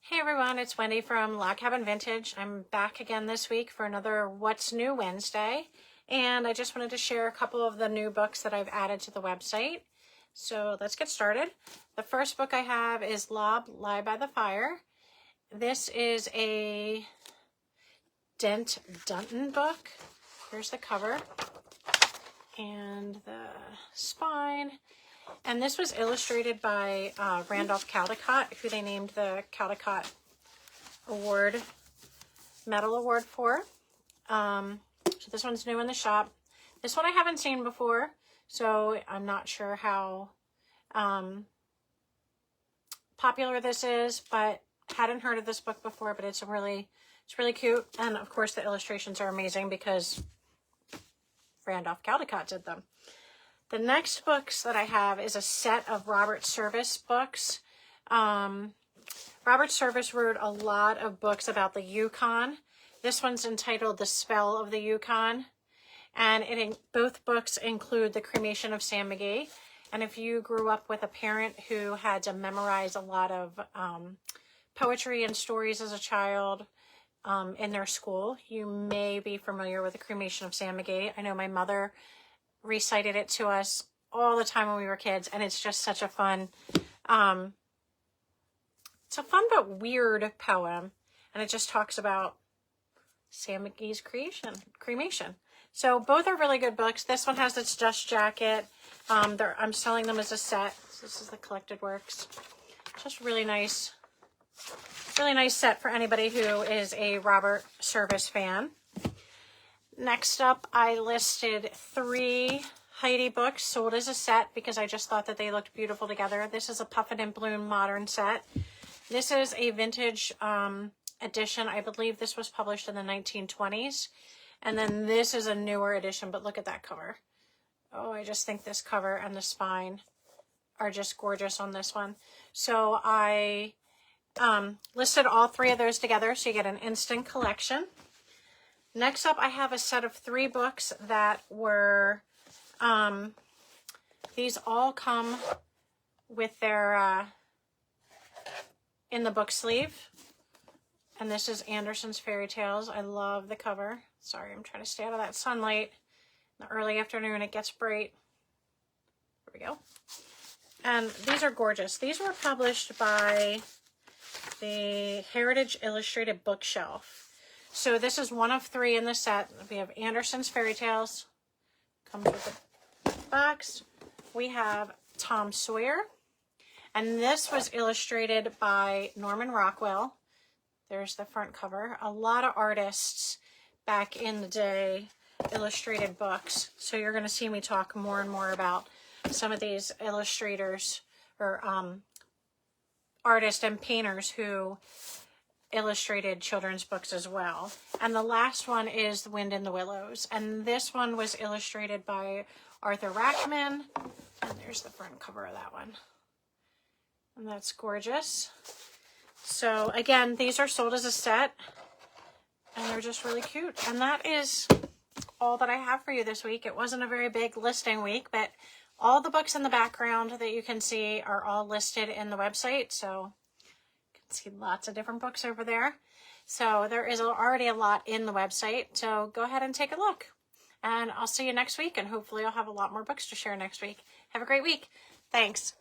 Hey everyone, it's Wendy from Log Cabin Vintage. I'm back again this week for another What's New Wednesday, and I just wanted to share a couple of the new books that I've added to the website. So let's get started. The first book I have is Lob, Lie by the Fire. This is a Dent Dunton book. Here's the cover and the spine. And this was illustrated by Randolph Caldecott, who they named the Caldecott Award, Medal Award for. So this one's new in the shop. This one I haven't seen before, so I'm not sure how popular this is, but hadn't heard of this book before, but it's really cute. And of course the illustrations are amazing because Randolph Caldecott did them. The next books that I have is a set of Robert Service books. Robert Service wrote a lot of books about the Yukon. This one's entitled The Spell of the Yukon. And both books include the cremation of Sam McGee. And if you grew up with a parent who had to memorize a lot of poetry and stories as a child in their school, you may be familiar with the cremation of Sam McGee. I know my mother recited it to us all the time when we were kids, and it's just such a fun it's a fun but weird poem, and it just talks about Sam McGee's cremation. So both are really good books. This one has its dust jacket. I'm selling them as a set. So this is the collected works. Just really nice set for anybody who is a Robert Service fan. Next up, I listed 3 Heidi books sold as a set because I just thought that they looked beautiful together. This is a Puffin and Bloom modern set. This is a vintage edition. I believe this was published in the 1920s. And then this is a newer edition, but look at that cover. Oh, I just think this cover and the spine are just gorgeous on this one. So I listed all 3 of those together so you get an instant collection. Next up, I have a set of 3 books that were, these all come with their, in the book sleeve. And this is Andersen's Fairy Tales. I love the cover. Sorry, I'm trying to stay out of that sunlight. In the early afternoon, it gets bright. There we go. And these are gorgeous. These were published by the Heritage Illustrated Bookshelf. So this is one of 3 in the set. We have Andersen's Fairy Tales. Comes with the box. We have Tom Sawyer. And this was illustrated by Norman Rockwell. There's the front cover. A lot of artists back in the day illustrated books. So you're going to see me talk more and more about some of these illustrators or artists and painters who illustrated children's books as well. And the last one is The Wind in the Willows. And this one was illustrated by Arthur Rachman. And there's the front cover of that one. And that's gorgeous. So again, these are sold as a set. And they're just really cute. And that is all that I have for you this week. It wasn't a very big listing week, but all the books in the background that you can see are all listed in the website. So see lots of different books over there. So there is already a lot in the website. So go ahead and take a look. And I'll see you next week. And hopefully I'll have a lot more books to share next week. Have a great week. Thanks.